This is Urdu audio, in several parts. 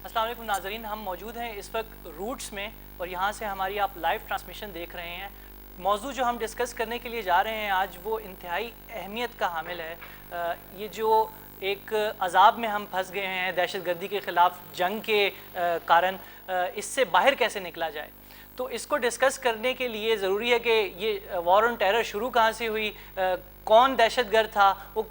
السلام علیکم ناظرین، ہم موجود ہیں اس وقت روٹس میں اور یہاں سے ہماری آپ لائیو ٹرانسمیشن دیکھ رہے ہیں۔ موضوع جو ہم ڈسکس کرنے کے لیے جا رہے ہیں آج وہ انتہائی اہمیت کا حامل ہے۔ یہ جو ایک عذاب میں ہم پھنس گئے ہیں دہشت گردی کے خلاف جنگ کے کارن، اس سے باہر کیسے نکلا جائے، تو اس کو ڈسکس کرنے کے لیے ضروری ہے کہ یہ وار آن ٹیرر شروع کہاں سے ہوئی، کون دہشت گرد تھا، وہ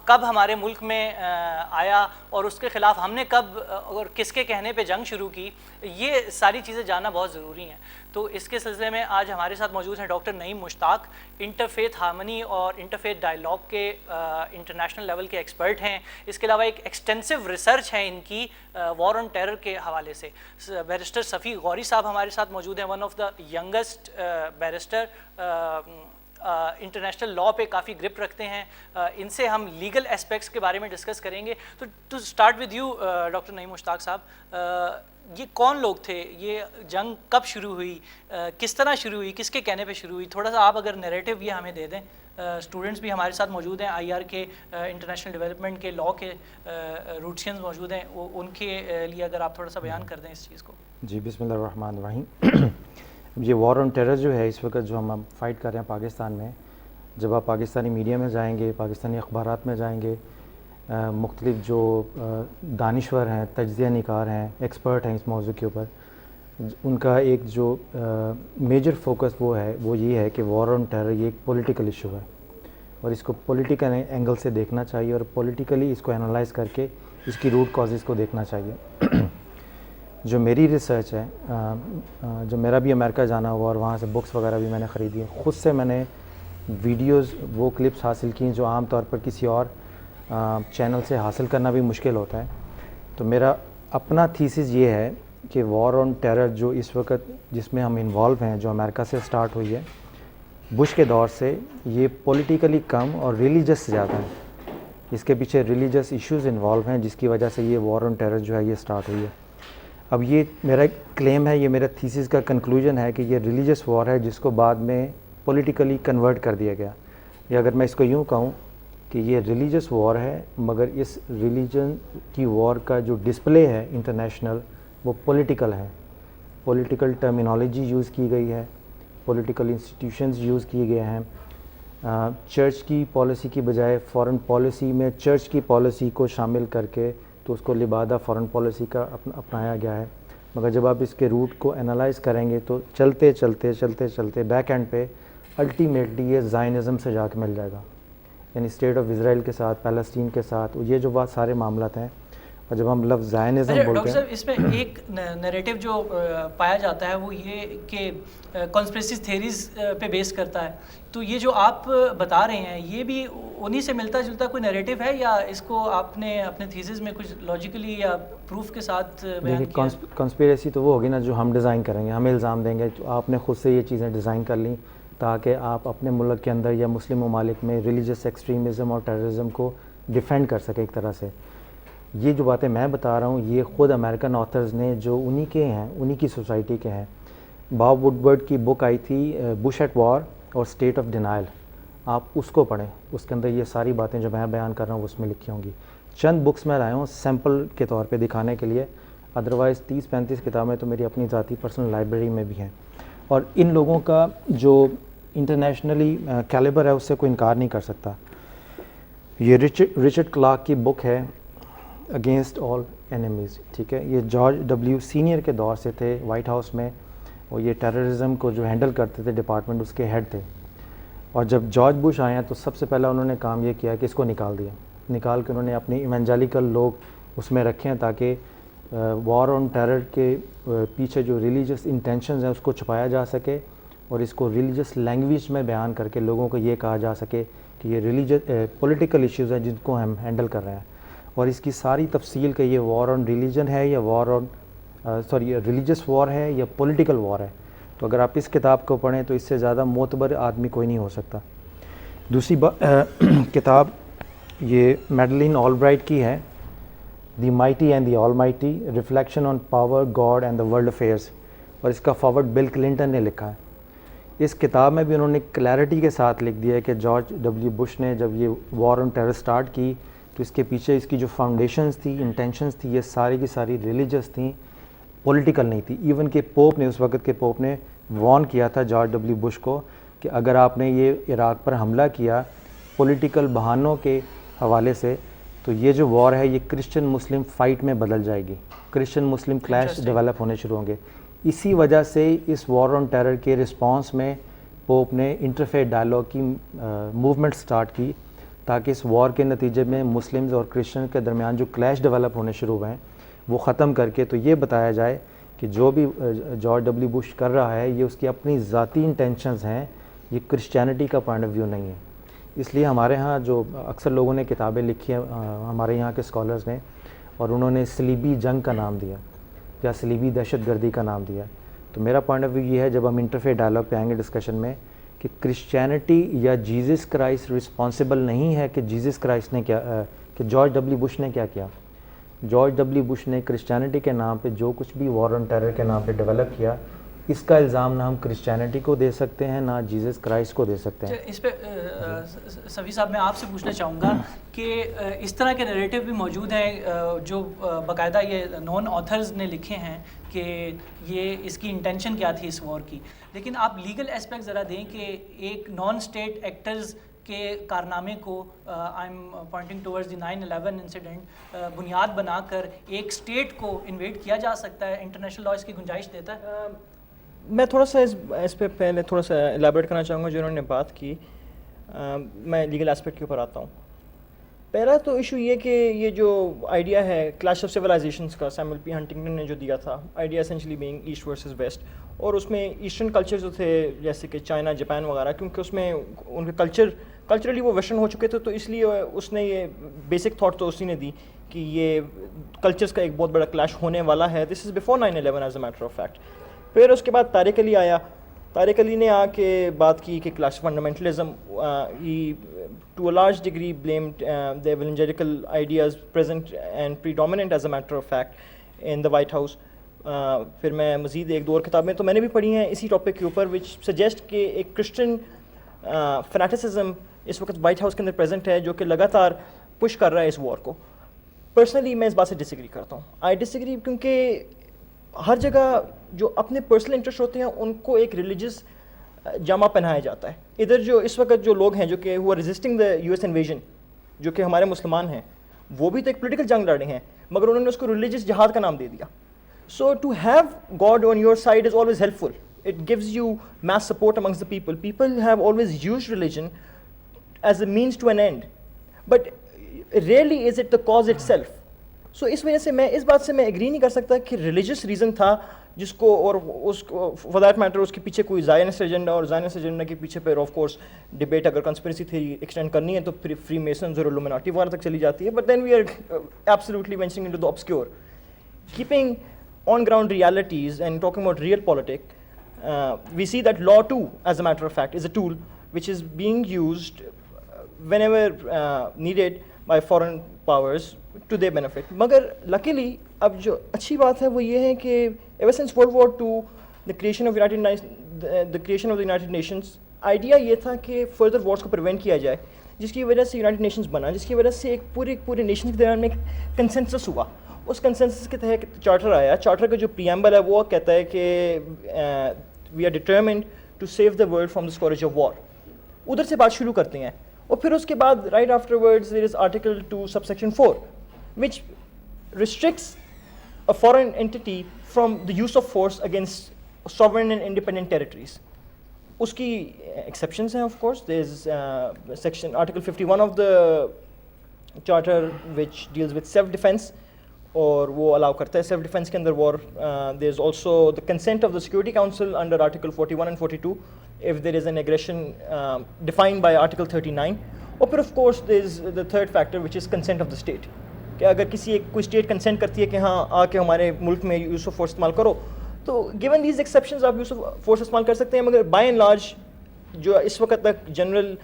کب ہمارے ملک میں آیا اور اس کے خلاف ہم نے کب اور کس کے کہنے پہ جنگ شروع کی، یہ ساری چیزیں جاننا بہت ضروری ہیں۔ تو اس کے سلسلے میں آج ہمارے ساتھ موجود ہیں ڈاکٹر نعیم مشتاق، انٹرفیتھ ہارمنی اور انٹرفیتھ ڈائیلاگ کے انٹرنیشنل لیول کے ایکسپرٹ ہیں۔ اس کے علاوہ ایک ایکسٹینسو ریسرچ ہے ان کی وار آن ٹیرر کے حوالے سے۔ بیرسٹر صفی غوری صاحب ہمارے ساتھ موجود ہیں، one of the youngest barrister, international law پہ کافی گرپ رکھتے ہیں۔ ان سے ہم لیگل اسپیکٹس کے بارے میں ڈسکس کریں گے۔ تو to start with you doctor Naeem Mushtaq صاحب، یہ کون لوگ تھے، یہ جنگ کب شروع ہوئی، کس طرح شروع ہوئی، کس کے کہنے پہ شروع ہوئی، تھوڑا سا آپ اگر نیریٹو یہ ہمیں دے دیں۔ اسٹوڈنٹس بھی ہمارے ساتھ موجود ہیں، آئی آر کے، انٹرنیشنل ڈیولپمنٹ کے، لاء کے روٹسینز موجود ہیں، ان کے لیے اگر آپ تھوڑا سا بیان کر دیں اس چیز کو۔ جی بسم اللہ الرحمن الرحیم۔ یہ وار آن ٹیرر جو ہے اس وقت جو ہم فائٹ کر رہے ہیں پاکستان میں، جب آپ پاکستانی میڈیا میں جائیں گے، پاکستانی اخبارات میں جائیں گے، مختلف جو دانشور ہیں، تجزیہ نگار ہیں، ایکسپرٹ ہیں اس موضوع کے اوپر، ان کا ایک جو میجر فوکس وہ یہ ہے کہ وار آن ٹیرر یہ ایک پولیٹیکل ایشو ہے اور اس کو پولیٹیکل اینگل سے دیکھنا چاہیے اور پولیٹیکلی اس کو انالائز کر کے اس کی روٹ کازز کو دیکھنا چاہیے۔ جو میری ریسرچ ہے، جو میرا بھی امریکہ جانا ہوا اور وہاں سے بکس وغیرہ بھی میں نے خریدی ہے، خود سے میں نے ویڈیوز وہ کلپس حاصل کی جو عام طور پر کسی اور چینل سے حاصل کرنا بھی مشکل ہوتا ہے۔ تو میرا اپنا تھیسس یہ ہے کہ وار آن ٹیرر جو اس وقت جس میں ہم انوالو ہیں، جو امریکہ سے سٹارٹ ہوئی ہے بش کے دور سے، یہ پولیٹیکلی کم اور ریلیجس زیادہ ہے۔ اس کے پیچھے ریلیجس ایشوز انوالو ہیں جس کی وجہ سے یہ وار آن ٹیرر جو ہے یہ سٹارٹ ہوئی ہے۔ اب یہ میرا کلیم ہے، یہ میرا تھیسس کا کنکلوژن ہے کہ یہ ریلیجس وار ہے جس کو بعد میں پولیٹیکلی کنورٹ کر دیا گیا، یا اگر میں اس کو یوں کہوں کہ یہ ریلیجس وار ہے، مگر اس ریلیجن کی وار کا جو ڈسپلے ہے انٹرنیشنل وہ پولیٹیکل ہے۔ پولیٹیکل ٹرمینالوجی یوز کی گئی ہے، پولیٹیکل انسٹیٹیوشنز یوز کیے گئے ہیں، چرچ کی پالیسی کی بجائے فارن پالیسی میں چرچ کی پالیسی کو شامل کر کے تو اس کو لبادہ فارن پالیسی کا اپنایا گیا ہے۔ مگر جب آپ اس کے روٹ کو انالائز کریں گے تو چلتے چلتے بیک اینڈ پہ الٹیمیٹلی یہ زائنزم سے جا کے مل جائے گا، یعنی اسٹیٹ آف اسرائیل کے ساتھ، پیلسٹین کے ساتھ، یہ جو بات سارے معاملات ہیں۔ اور جب ہم لفظ زائنزم بولتے ہیں، ڈاکٹر صاحب اس میں ایک نیریٹو جو پایا جاتا ہے وہ یہ کہ کانسپریسی تھیریز پہ بیس کرتا ہے، تو یہ جو آپ بتا رہے ہیں یہ بھی انہی سے ملتا جلتا کوئی نیریٹو ہے، یا اس کو آپ نے اپنے تھیسس میں کچھ لاجیکلی یا پروف کے ساتھ بیان کیا ہے؟ کانسپیریسی تو وہ ہوگی نا جو ہم ڈیزائن کریں گے، ہمیں الزام دیں گے، تو آپ نے خود سے یہ چیزیں ڈیزائن کر لیں تاکہ آپ اپنے ملک کے اندر یا مسلم ممالک میں ریلیجس ایکسٹریمزم اور ٹیررزم کو ڈیفینڈ کر سکیں ایک طرح سے۔ یہ جو باتیں میں بتا رہا ہوں یہ خود امریکن آتھرز نے جو انہی کے ہیں، انہی کی سوسائٹی کے ہیں۔ باب وڈورڈ کی بک آئی تھی بش ایٹ وار اور اسٹیٹ آف ڈینائل، آپ اس کو پڑھیں، اس کے اندر یہ ساری باتیں جو میں بیان کر رہا ہوں اس میں لکھی ہوں گی۔ چند بکس میں لایا ہوں سیمپل کے طور پہ دکھانے کے لیے، ادروائز 30-35 کتابیں تو میری اپنی ذاتی پرسنل لائبریری میں بھی ہیں، اور ان لوگوں کا جو انٹرنیشنلی کیلیبر ہے اس سے کوئی انکار نہیں کر سکتا۔ یہ رچرڈ کلارک کی بک ہے اگینسٹ آل اینیمیز، ٹھیک ہے، یہ جارج ڈبلیو سینئر کے دور سے تھے وائٹ ہاؤس میں، اور یہ ٹیررزم کو جو ہینڈل کرتے تھے ڈپارٹمنٹ، اس کے ہیڈ تھے۔ اور جب جارج بش آئے ہیں تو سب سے پہلا انہوں نے کام یہ کیا کہ اس کو نکال کے انہوں نے اپنی ایونجیلیکل لوگ اس میں رکھے ہیں تاکہ وار آن ٹیرر کے پیچھے جو ریلیجس انٹینشنز ہیں اس کو چھپایا جا سکے اور اس کو ریلیجس لینگویج میں بیان کر کے لوگوں کو یہ کہا جا سکے کہ یہ ریلیجس پولیٹیکل ایشوز ہیں جن کو ہم ہینڈل کر رہے ہیں، اور اس کی ساری تفصیل کہ یہ وار آن ریلیجن ہے یا ریلیجس وار ہے یا پولیٹیکل وار ہے۔ تو اگر آپ اس کتاب کو پڑھیں تو اس سے زیادہ معتبر آدمی کوئی نہیں ہو سکتا۔ دوسری کتاب یہ میڈلین آلبرائٹ کی ہے، the mighty and the almighty, reflection on power, God and the world affairs, اور اس کا فارورڈ بل کلنٹن نے لکھا ہے۔ اس کتاب میں بھی انہوں نے کلیئرٹی کے ساتھ لکھ دیا ہے کہ جارج ڈبلیو بش نے جب یہ وار آن ٹیرر سٹارٹ کی تو اس کے پیچھے اس کی جو فاؤنڈیشنز تھی، انٹینشنز تھی، یہ ساری کی ساری ریلیجس تھیں، پولیٹیکل نہیں تھی. ایون کہ پوپ نے، اس وقت کے پوپ نے وارن کیا تھا جارج ڈبلیو بش کو کہ اگر آپ نے یہ عراق پر حملہ کیا پولیٹیکل بہانوں کے حوالے سے تو یہ جو وار ہے یہ کرسچن مسلم فائٹ میں بدل جائے گی، کرسچن مسلم کلیش ڈیولپ ہونے شروع ہوں گے. اسی وجہ سے اس وار آن ٹیرر کے رسپانس میں پوپ نے انٹرفیتھ ڈائلاگ کی موومنٹ سٹارٹ کی تاکہ اس وار کے نتیجے میں مسلمز اور کرسچن کے درمیان جو کلیش ڈیولپ ہونے شروع ہوئے ہیں وہ ختم کر کے تو یہ بتایا جائے کہ جو بھی جارج ڈبلیو بش کر رہا ہے یہ اس کی اپنی ذاتی انٹینشنز ہیں، یہ کرسچینٹی کا پوائنٹ آف ویو نہیں ہے. اس لیے ہمارے ہاں جو اکثر لوگوں نے کتابیں لکھی ہیں ہمارے یہاں کے اسکالرز نے، اور انہوں نے صلیبی جنگ کا نام دیا یا صلیبی دہشت گردی کا نام دیا. تو میرا پوائنٹ آف ویو یہ ہے جب ہم انٹرفیتھ ڈائلاگ پہ آئیں گے ڈسکشن میں کہ کرسچینٹی یا جیزس کرائسٹ رسپانسبل نہیں ہے کہ جیزس کرائسٹ نے کیا، کہ جارج ڈبلیو بش نے کیا کیا. جارج ڈبلیو بش نے کرسچینٹی کے نام پہ جو کچھ بھی وار آن ٹیرر کے نام پہ ڈیولپ کیا، اس کا الزام نہ ہم کرسچینٹی کو دے سکتے ہیں نہ جیزس کرائسٹ کو دے سکتے ہیں. اس پہ صفی صاحب میں آپ سے پوچھنا چاہوں گا کہ اس طرح کے نیریٹو بھی موجود ہیں جو باقاعدہ یہ نون آتھرز نے لکھے ہیں کہ یہ اس کی انٹینشن کیا تھی اس وار کی، لیکن آپ لیگل اسپیکٹ ذرا دیں کہ ایک نان اسٹیٹ ایکٹرز کے کارنامے کو I am pointing towards the 9/11 incident بنیاد بنا کر ایک اسٹیٹ کو انویڈ کیا جا سکتا ہے، انٹرنیشنل لا اس کی گنجائش دیتا ہے؟ میں تھوڑا سا اس پہ پہلے تھوڑا سا ایلیبریٹ کرنا چاہوں گا جو انہوں نے بات کی. میں لیگل اسپیکٹ کے اوپر آتا ہوں. پہلا تو ایشو یہ کہ یہ جو آئیڈیا ہے کلیش آف سویلائزیشنس کا سیموئل پی ہنٹنگٹن نے جو دیا تھا، idea essentially being east versus west, اور اس میں ایسٹرن کلچر جو تھے جیسے کہ چائنا، جاپان وغیرہ، کیونکہ اس میں ان کے کلچرلی وہ ویسٹرن ہو چکے تھے، تو اس لیے اس نے یہ بیسک تھاٹ تو اسی نے دی کہ یہ کلچرز کا ایک بہت بڑا کلیش ہونے والا ہے. This is before 9/11 as a matter of fact. پھر اس کے بعد طارق علی آیا. طارق علی نے آ کے بات کی کہ clash fundamentalism, he to a large degree blamed the evangelical ideas present and predominant as a matter of fact in the White House. پھر میں مزید ایک دو اور کتابیں تو میں نے بھی پڑھی ہیں اسی ٹاپک کے اوپر which suggest کہ ایک کرسچن fanaticism اس وقت وائٹ ہاؤس کے اندر پریزنٹ ہے جو کہ لگاتار پش کر رہا ہے اس وار کو. پرسنلی میں اس بات سے ڈس ایگری کرتا ہوں. آئی ڈس ایگری کیونکہ ہر جگہ جو اپنے پرسنل انٹرسٹ ہوتے ہیں ان کو ایک ریلیجس جامہ پہنایا جاتا ہے. ادھر جو اس وقت جو لوگ ہیں جو کہ وہ ریزسٹنگ دا US انویژن، جو کہ ہمارے مسلمان ہیں، وہ بھی تو ایک پولیٹیکل جنگ لڑے ہیں مگر انہوں نے اس کو ریلیجس جہاد کا نام دے دیا. So to have God on your side is always helpful فل. It gives you mass support amongst the people. People have always used religion as a means to an end. But rarely is it the cause itself. So اس وجہ سے میں اس بات سے میں ایگری نہیں کر سکتا کہ ریلیجس ریزن تھا جس کو، اور اس کو فار دیٹ میٹر اس کے پیچھے کوئی زائنسٹ ایجنڈا، اور زائنسٹ ایجنڈا کے پیچھے پھر آف کورس ڈبیٹ اگر کنسپریسی تھیوری ایکسٹینڈ کرنی ہے تو پھر فری میسنز اور الومناٹی وغیرہ تک چلی جاتی ہے. But then we are absolutely venturing into the obscure. Keeping on ground realities and talking about real politics, we see that law too, as a matter of fact, is a tool which is being used whenever needed by foreign powers to their benefit. مگر luckily اب جو اچھی بات ہے وہ یہ ہے کہ ever since World War II, the creation of the United Nations, idea یہ تھا کہ فردر وارس کو پریونٹ کیا جائے، جس کی وجہ سے یونائٹڈ نیشنز بنا، جس کی وجہ سے ایک پورے نیشنز کے درمیان میں ایک کنسنسس ہوا. اس کنسنسس کے تحت چارٹر آیا. چارٹر کا جو پریامبل ہے وہ کہتا ہے کہ we are determined to save the world from the scourge of war. ادھر سے بات شروع کرتے ہیں، اور پھر اس کے بعد right after words there is article 2 subsection 4 which restricts a foreign entity from the use of force against sovereign and independent territories. اس کی ایکسیپشنز ہیں of course. There is section article 51 of the charter which deals with self defence, اور وہ الاؤ کرتا ہے سیلف ڈیفینس کے اندر war. There is also the consent of the security council under article 41 and 42 if there is an aggression defined by article 39. اور پھر of course there is the third factor which is consent of the state, کہ اگر کوئی اسٹیٹ کنسینٹ کرتی ہے کہ ہاں آ کے ہمارے ملک میں یوز آف فورس استعمال کرو، تو گیون دیز ایکسیپشنز آپ یوز آف فورس استعمال کر سکتے ہیں. مگر بائی اینڈ لارج جو اس وقت تک جنرل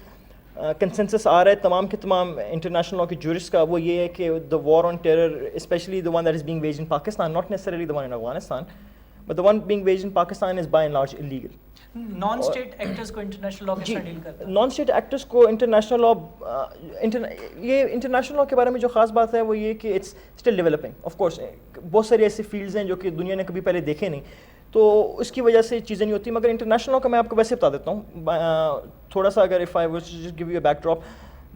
کنسنسس آ رہا ہے تمام کے تمام انٹرنیشنل لا کے جورسٹ کا، وہ یہ ہے کہ the war on terror, especially the one that is being waged in Pakistan, not necessarily the one in Afghanistan, but the one being waged in Pakistan is by and large illegal. Non state actors کو انٹرنیشنل لا کس طرح ڈیل کرتا ہے؟ نان اسٹیٹ ایکٹرس کو انٹرنیشنل لا یہ انٹرنیشنل لا کے بارے میں جو خاص بات ہے وہ یہ کہ it's still developing. Of course بہت ساری ایسی فیلڈز ہیں جو کہ دنیا نے کبھی پہلے دیکھے نہیں, تو اس کی وجہ سے چیزیں نہیں ہوتی. مگر انٹرنیشنل لا کا میں آپ کو ویسے بتا دیتا ہوں تھوڑا سا. اگر if I was to give you a backdrop,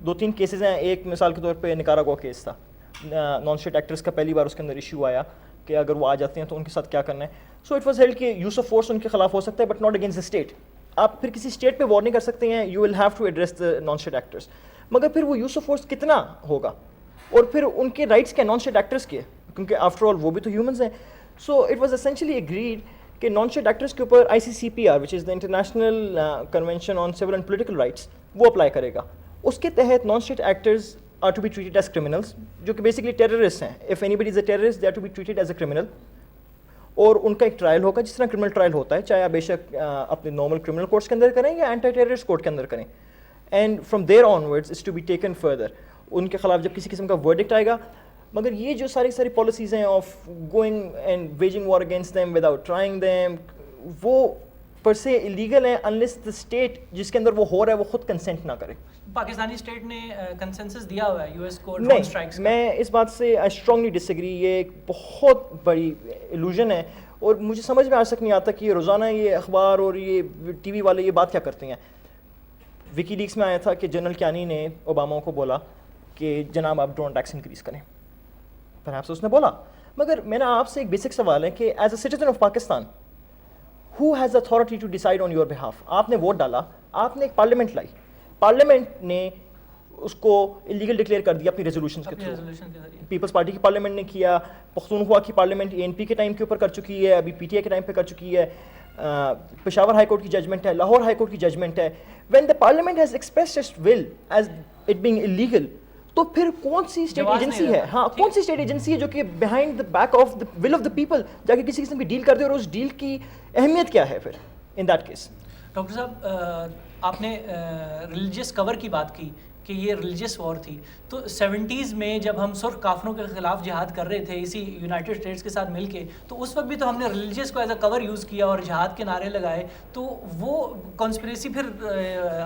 2-3 cases ہیں. ایک مثال کے طور پہ نکاراگوا کیس تھا, نان اسٹیٹ ایکٹرس کا پہلی بار اس کے اندر ایشو آیا کہ اگر وہ آ جاتے ہیں تو ان کے ساتھ کیا کرنا ہے. سو اٹ واز ہیلڈ کہ یوز آف فورس ان کے خلاف ہو سکتا ہے but not against the state. آپ پھر کسی اسٹیٹ پہ وار نہیں کر سکتے ہیں, you will have to address the non state actors. مگر پھر وہ یوز آف فورس کتنا ہوگا اور پھر ان کے رائٹس کیا نان اسٹیٹ ایکٹرس کے, کیونکہ آفٹر آل وہ بھی تو ہیومنز ہیں. So it was essentially agreed کہ نان اسٹیٹ ایکٹرس کے اوپر ICCPR which is the international convention on civil and political rights وہ اپلائی کرے گا. اس کے تحت non state actors are to be treated as criminals, جو کہ بیسکلی ٹیررسٹ ہیں. if anybody is a terrorist they are to be treated as a criminal. اور ان کا ایک ٹرائل ہوگا جس طرح کرمنل ٹرائل ہوتا ہے, چاہے آپ بے شک اپنے نارمل کرمنل کورٹس کے اندر کریں یا اینٹی ٹیررسٹ کورٹ کے اندر کریں. And from there onwards is to be taken further. ان کے خلاف جب کسی قسم کا ورڈکٹ آئے گا. مگر یہ جو ساری پالیسیز ہیں of going and waging war against them without trying them, وہ پر سے ایلیگل ہیں انلیس دا اسٹیٹ جس کے اندر وہ ہو رہا ہے وہ خود کنسنٹ نہ کرے. پاکستانی اسٹیٹ نے کنسنسس دیا ہوا ہے US کو ڈرون اسٹرائکس. میں اس بات سے آئی اسٹرانگلی ڈس ایگری. یہ ایک بہت بڑی ایلوژن ہے اور مجھے سمجھ میں آج تک نہیں آتا کہ یہ روزانہ یہ اخبار اور یہ TV والے یہ بات کیا کرتے ہیں. وکی لیکس میں آیا تھا کہ جنرل کیانی نے اوباما کو بولا کہ جناب آپ ڈرون ٹیکس انکریز کریں. پرہیپس اس نے بولا, مگر میرا آپ سے ایک بیسک سوال ہے کہ as a citizen of Pakistan who has authority to decide on your behalf. آپ نے ووٹ ڈالا, آپ نے ایک پارلیمنٹ لائی, پارلیمنٹ نے اس کو ایلیگل ڈکلیئر کر دیا اپنی ریزولوشنز کے تھرو. پیپلز پارٹی کی پارلیمنٹ نے کیا, پختونخوا کی پارلیمنٹ ANP کے ٹائم کے اوپر کر چکی ہے, ابھی PTI کے ٹائم پہ کر چکی ہے, پشاور ہائی کورٹ کی ججمنٹ ہے, لاہور ہائی کورٹ کی ججمنٹ ہے. when the parliament has expressed its will as it being illegal, تو پھر کون سی اسٹیٹ ایجنسی ہے, ہاں کون سی اسٹیٹ ایجنسی ہے جو کہ behind the back of the will of the people جا کے کسی قسم کی ڈیل کر دے, اور اس ڈیل کی اہمیت کیا ہے پھر ان دیٹ کیس. ڈاکٹر صاحب آپ نے ریلیجیس کور کی بات کی کہ یہ ریلیجیس وار تھی, تو 70s میں جب ہم سرخ کافروں کے خلاف جہاد کر رہے تھے اسی یونائٹڈ اسٹیٹس کے ساتھ مل کے, تو اس وقت بھی تو ہم نے ریلیجیس کو ایز اے کور یوز کیا اور جہاد کے نعرے لگائے. تو وہ کانسپریسی پھر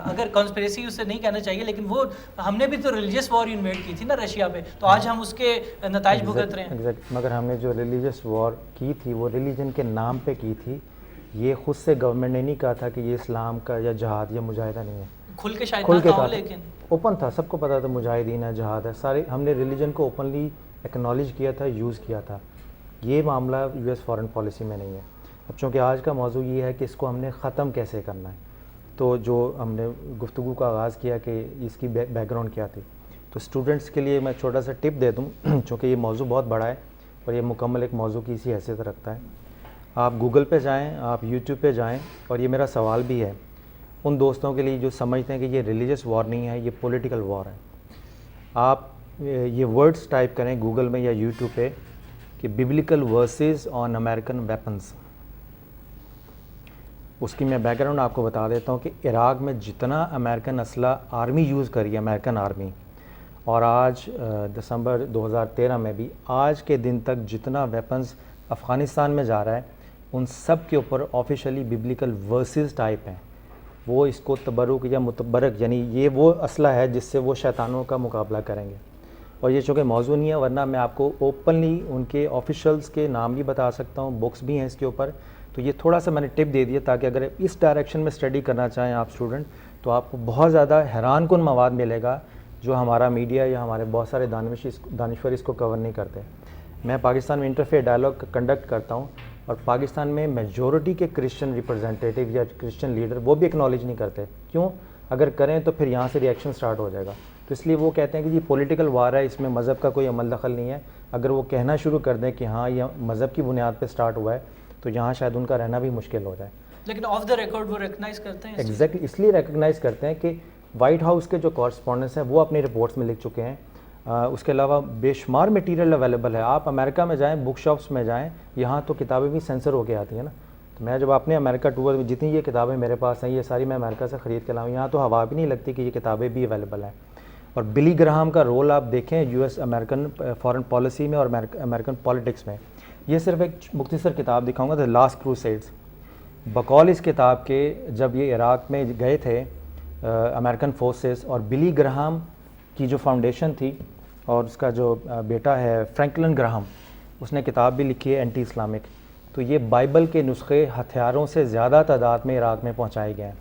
اگر کانسپریسی اسے نہیں کہنا چاہیے, لیکن وہ ہم نے بھی تو ریلیجیس وار انویٹ کی تھی نا رشیا پہ, تو آج ہم اس کے نتائج بھگت رہے ہیں. مگر ہم نے جو ریلیجیس وار کی تھی وہ ریلیجن کے نام پہ کی تھی. یہ خود سے گورنمنٹ نے نہیں کہا تھا کہ یہ اسلام کا یا جہاد یا مجاہدہ نہیں ہے. کھل کے شاید نہ کہا, لیکن اوپن تھا, سب کو پتا تھا مجاہدین ہے, جہاد ہے, سارے ہم نے ریلیجن کو اوپنلی ایکنالج کیا تھا, یوز کیا تھا. یہ معاملہ US فارن پالیسی میں نہیں ہے. اب چونکہ آج کا موضوع یہ ہے کہ اس کو ہم نے ختم کیسے کرنا ہے, تو جو ہم نے گفتگو کا آغاز کیا کہ اس کی بیک گراؤنڈ کیا تھی, تو اسٹوڈنٹس کے لیے میں چھوٹا سا ٹپ دے دوں, چونکہ یہ موضوع بہت بڑا ہے اور یہ مکمل ایک موضوع کی اسی حیثیت رکھتا ہے. آپ گوگل پہ جائیں, آپ YouTube پہ جائیں, اور یہ میرا سوال بھی ہے ان دوستوں کے لیے جو سمجھتے ہیں کہ یہ ریلیجیس وار نہیں ہے, یہ پولیٹیکل وار ہے. آپ یہ ورڈز ٹائپ کریں گوگل میں یا YouTube پہ کہ ببلیکل ورسز آن امریکن ویپنز. اس کی میں بیک گراؤنڈ آپ کو بتا دیتا ہوں کہ عراق میں جتنا امریکن اسلحہ آرمی یوز کری ہے, امریکن آرمی, اور آج دسمبر 2013 میں بھی آج کے دن تک جتنا ویپنز افغانستان میں جا رہا ہے, ان سب کے اوپر آفیشلی ببلیکل ورسز ٹائپ ہیں. وہ اس کو تبرک یا متبرک, یعنی یہ وہ اسلحہ ہے جس سے وہ شیطانوں کا مقابلہ کریں گے. اور یہ چونکہ موضوع نہیں ہے, ورنہ میں آپ کو اوپنلی ان کے آفیشلز کے نام بھی بتا سکتا ہوں, بکس بھی ہیں اس کے اوپر. تو یہ تھوڑا سا میں نے ٹپ دے دیا تاکہ اگر اس ڈائریکشن میں اسٹڈی کرنا چاہیں آپ اسٹوڈنٹ, تو آپ کو بہت زیادہ حیران کن مواد ملے گا جو ہمارا میڈیا یا ہمارے بہت سارے دانشور اس کو کور نہیں کرتے. میں پاکستان میں انٹرفیئر ڈائلاگ کنڈکٹ کرتا ہوں, اور پاکستان میں میجورٹی کے کرسچن ریپرزینٹیٹیو یا کرسچن لیڈر وہ بھی ایکنالج نہیں کرتے. کیوں؟ اگر کریں تو پھر یہاں سے ریئیکشن سٹارٹ ہو جائے گا. تو اس لیے وہ کہتے ہیں کہ یہ پولیٹیکل وار ہے, اس میں مذہب کا کوئی عمل دخل نہیں ہے. اگر وہ کہنا شروع کر دیں کہ ہاں یہ مذہب کی بنیاد پہ سٹارٹ ہوا ہے, تو یہاں شاید ان کا رہنا بھی مشکل ہو جائے. لیکن آف دا ریکارڈ وہ ریکگنائز کرتے ہیں. ایگزیکٹلی اس لیے ریکگنائز کرتے ہیں کہ وائٹ ہاؤس کے جو کورسپونڈنٹس ہیں وہ اپنی رپورٹس میں لکھ چکے ہیں. اس کے علاوہ بے شمار میٹیریل اویلیبل ہے. آپ امریکہ میں جائیں, بک شاپس میں جائیں, یہاں تو کتابیں بھی سینسر ہو کے آتی ہیں نا. تو میں جب اپنے امریکہ ٹور میں جتنی یہ کتابیں میرے پاس ہیں, یہ ساری میں امریکہ سے خرید کے لاؤں. یہاں تو ہوا بھی نہیں لگتی کہ یہ کتابیں بھی اویلیبل ہیں. اور بلی گراہم کا رول آپ دیکھیں US امریکن فارن پالیسی میں اور امریکن پالیٹکس میں. یہ صرف ایک مختصر کتاب دکھاؤں گا, دا لاسٹ کروسیڈز. بقول اس کتاب کے جب یہ عراق میں گئے تھے امریکن فورسز، اور بلی گراہم کی جو فاؤنڈیشن تھی اور اس کا جو بیٹا ہے فرینکلن گراہم، اس نے کتاب بھی لکھی ہے اینٹی اسلامک، تو یہ بائبل کے نسخے ہتھیاروں سے زیادہ تعداد میں عراق میں پہنچائے گئے ہیں.